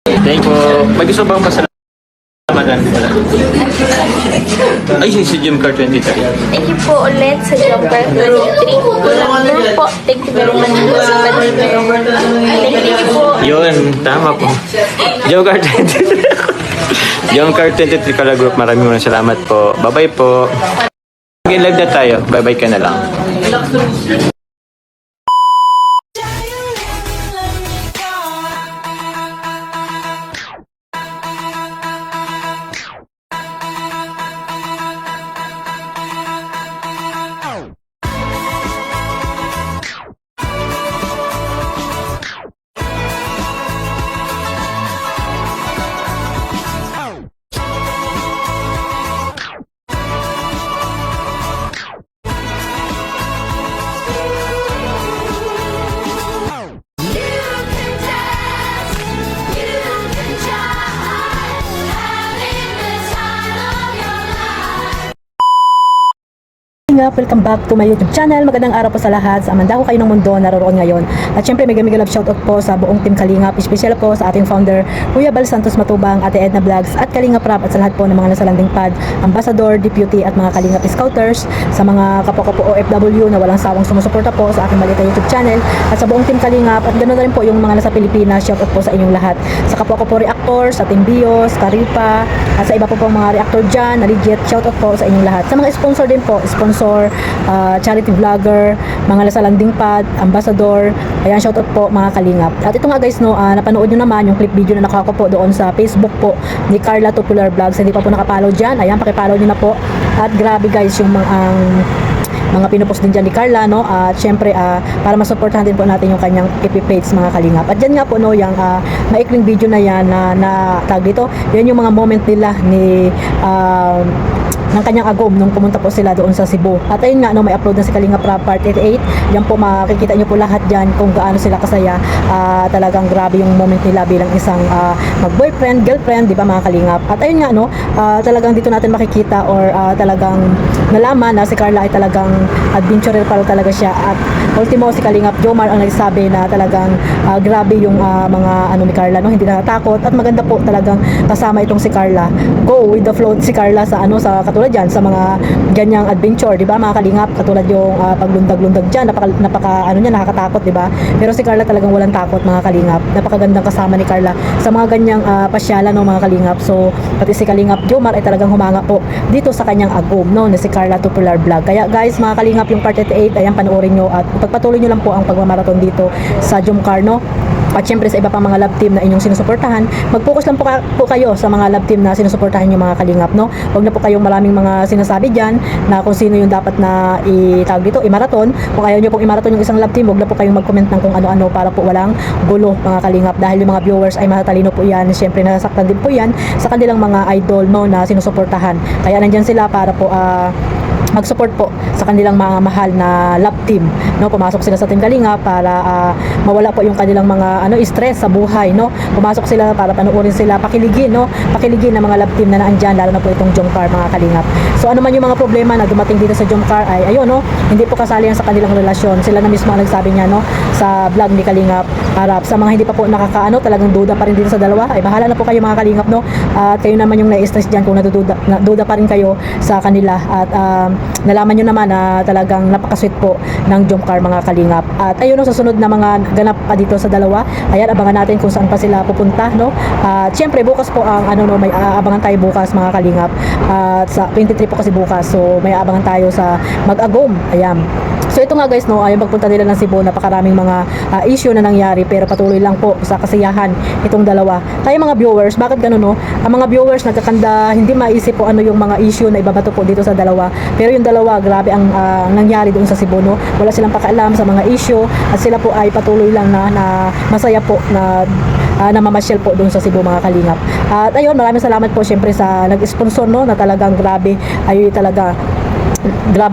Thank you. May gusto bang pasalamatan? Ay, si Jim Car 23. Thank you po ulit sa Jumper 23. Walang po. Thank you very much po sa Padre. Thank you po. Yun, tama po. Jim Car 23. Jim Car 23 Kala Group, maraming salamat po. Bye-bye po. Mag-live na tayo. Bye-bye ka na lang. Welcome back to my YouTube channel. Magandang araw po sa lahat. Sa amanda ko kayo ng mundo naroon ngayon. At syempre mega love shoutout po sa buong team Kalingap. Espesyal po sa ating founder Kuya Bal Santos Matubang, Ate Edna Vlogs at Kalingap Rap, at sa lahat po ng mga nasa landing pad, ambassador, deputy at mga Kalingap scouters, sa mga kapwa-kapwa OFW na walang sawang sumusuporta po sa aking maliit na YouTube channel, at sa buong team Kalingap, at ganoon na rin po yung mga nasa Pilipinas. Shoutout po sa inyong lahat. Sa kapwa-kapwa reactors, sa Team Bios, Karipa, at sa iba po pong mga reactor dyan, Legit, shoutout po sa inyong lahat. Sa mga sponsor din po, sponsor, charity vlogger, mga nasa landing pad, ambassador, ayan, shoutout po mga Kalingap. At ito nga guys, no, napanood nyo naman yung clip video na nakuha ko po doon sa Facebook po ni Carla Tupular Vlogs. Hindi pa po nakapollow dyan, ayan, pakipollow nyo na po. At grabe guys yung mga pinupost din dyan ni Carla, no? At syempre para masuportahan din po natin yung kanyang FB page mga Kalingap. At dyan nga po, no, yung maikling video na yan na tag dito, yan yung mga moment nila ni ng kanyang agom nung pumunta po sila doon sa Cebu. At ayun nga, no, may upload na si Kalingap Rap Part 88. Yan po, makikita nyo po lahat dyan kung gaano sila kasaya. Talagang grabe yung moment nila bilang isang mag-boyfriend, girlfriend, di ba mga Kalingap? At ayun nga, no, talagang dito natin makikita or talagang nalaman na si Carla ay talagang adventurer pa talaga siya. At ultimo, si Kalingap Jomar ang nagsabi na talagang grabe yung mga ano ni Carla, no, hindi na natakot. At maganda po talagang kasama itong si Carla. Go with the flow si Carla sa sa katulad dyan, sa mga ganyang adventure, di ba mga Kalingap? Katulad yung paglundag-lundag dyan, napaka ano niya, nakakatakot, di ba? Pero si Carla talagang walang takot mga Kalingap. Napakagandang kasama ni Carla sa mga ganyang pasyalan, no, mga Kalingap. So pati si Kalingap Jomar ay talagang humanga po dito sa kanyang agom, no, na si Carla Tupular Vlog. Kaya guys, mga Kalingap, yung part 88, ayan, panoorin nyo at pagpatuloy nyo lang po ang pagmamarathon dito sa Jomcar, no? At syempre sa iba pang mga love team na inyong sinusuportahan, mag-focus lang po kayo sa mga love team na sinusuportahan nyo mga Kalingap, no? Huwag na po kayong maraming mga sinasabi dyan na kung sino yung dapat na itawag dito, i-marathon. Kung ayaw nyo pong i-marathon yung isang love team, huwag na po kayong mag-comment ng kung ano-ano para po walang gulo mga Kalingap. Dahil yung mga viewers ay matatalino po yan, syempre nasasaktan din po yan sa kanilang mga idol, no, na sinusuportahan. Kaya nandyan sila para po mag-support po sa kanilang mga mahal na love team, no? Pumasok sila sa Team Kalingap para mawala po yung kanilang mga stress sa buhay, no? Pumasok sila para panoorin sila, pakiligin, no? Pakiligin ng mga love team na naandyan, lalo na po itong Jomcar mga Kalingap. So ano man yung mga problema na dumating dito sa Jomcar ay ayun, no, hindi po kasali yan sa kanilang relasyon. Sila na mismo ang nagsabi niya, no, sa vlog ni Kalingap Rap. Sa mga hindi pa po talagang duda pa rin dito sa dalawa, ay bahala na po kayo mga Kalingap, no? At kayo naman yung na-stress dyan kung naduda pa rin kayo sa kanila. At nalaman nyo naman na talagang napakasweet po ng Jomcar mga Kalingap. At ayun, no, sa sunod na mga ganap pa dito sa dalawa, ayan, abangan natin kung saan pa sila pupunta, no? At syempre bukas po ang may aabangan tayo bukas mga Kalingap. At sa 23 po kasi bukas, so may aabangan tayo sa mag-agom. Ayan. So ito nga guys, no, ay pagpunta nila ng Cebu, napakaraming mga issue na nangyari, pero patuloy lang po sa kasiyahan itong dalawa. Kaya mga viewers, bakit gano'n, no? Ang mga viewers nagkakanda, hindi maisip po ano yung mga issue na ibabato po dito sa dalawa. Pero yung dalawa, grabe ang nangyari doon sa Cebu, no? Wala silang pakialam sa mga issue at sila po ay patuloy lang na masaya po na namamasyal po doon sa Cebu mga Kalingap. At ayun, maraming salamat po syempre sa nag-sponsor, no, na talagang grabe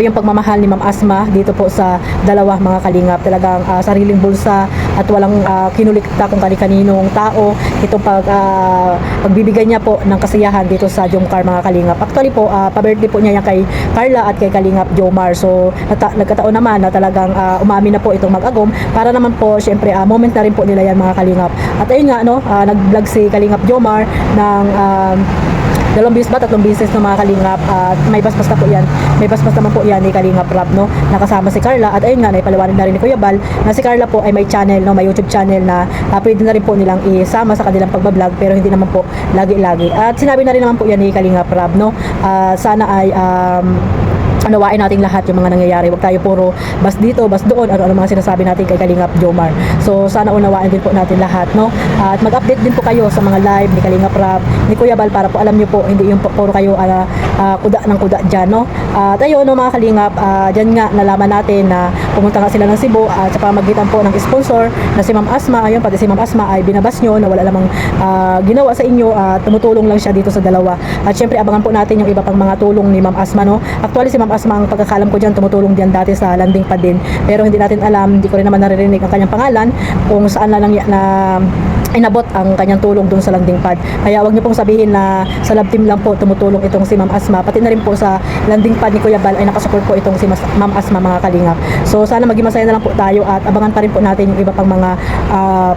yung pagmamahal ni Ma'am Asma dito po sa dalawa mga Kalingap. Talagang sariling bulsa at walang kinulikta kung kani-kaninong tao itong pagbibigay niya po ng kasiyahan dito sa Jomcar mga kalingap. Actually po, pa-birthday po niya yan kay Carla at kay Kalingap Jomar. So nagkataon naman na talagang umamin na po itong mag-agom para naman po syempre moment na rin po nila yan mga kalingap. At ayun nga no, nag-vlog si Kalingap Jomar ng 2 beses ba, 3 beses ng mga kalingap at may basbas na po yan. May basbas naman po yan ni Kalingap Rap no, nakasama si Carla. At ayun nga, naipaliwanag na rin ni Kuya Bal na si Carla po ay may channel no, may YouTube channel na pwede na rin po nilang isama sa kanilang pagbablog pero hindi naman po lagi-lagi. At sinabi na rin naman po yan ni Kalingap Rap no, sana ay unawain nating lahat yung mga nangyayari. Huwag tayo puro bas dito, bas doon, ano mga sinasabi natin kay Kalingap Jomar. So sana unawain din po natin lahat no. At mag-update din po kayo sa mga live ni Kalingap Rap, ni Kuya Bal para po alam niyo po hindi yung puro kayo kuda ng kuda dyan no. At ayun no mga kalingap, dyan nga nalaman natin na pumunta nga sila ng Cebu at sa pamagitan po ng sponsor na si Ma'am Asma. Ayun, pati si Ma'am Asma ay binabas nyo na wala lamang ginawa sa inyo at tumutulong lang siya dito sa dalawa. At syempre abangan po natin yung iba pang mga tulong ni Ma'am Asma no. Actually si Ma'am Asma, ang pagkakalam ko dyan, tumutulong dyan dati sa landing pad din. Pero hindi natin alam, hindi ko rin naman naririnig ang kanyang pangalan kung saan na inabot ang kanyang tulong doon sa landing pad. Kaya wag niyo pong sabihin na sa love team lang po tumutulong itong si Ma'am Asma. Pati na rin po sa landing pad ni Kuya Bal ay nakasupport po itong si Ma'am Asma mga kalingap. So sana maging masaya na lang po tayo at abangan pa rin po natin yung iba pang mga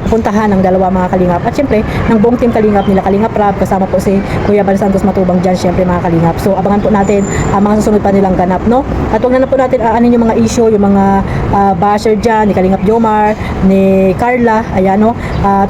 pupuntahan ng dalawa mga kalingap. At syempre, ng buong team kalingap nila Kalingap Rap, kasama po si Kuya Bal Santos Matubang dyan syempre mga kalingap. So abangan po natin mga susunod pa nilang ganap no. At wag na po natin aanin yung mga issue, yung mga basher dyan ni Kalingap Jomar, ni Carla, ayan no.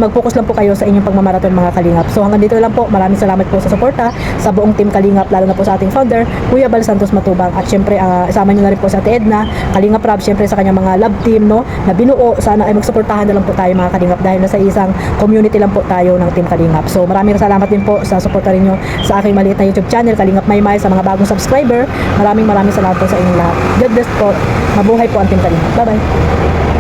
Mag-focus lang po kayo sa inyong pagmamaraton mga kalingap. So hanggang dito lang po. Maraming salamat po sa suporta sa buong team Kalingap, lalo na po sa ating founder Kuya Bal Santos Matubang. At syempre isama nyo na rin po sa Ate Edna, Kalingap Rap, syempre sa kanyang mga love team no, na binuo. Sana ay magsuportahan na lang po tayo mga kalingap dahil nasa isang community lang po tayo ng team Kalingap. So maraming salamat din po sa suporta rin nyo sa aking maliit na YouTube channel Kalingap Maymay. Sa mga bagong subscriber, maraming salamat po sa inyong lahat. God bless po. Mabuhay po ang team Kalingap. Bye bye.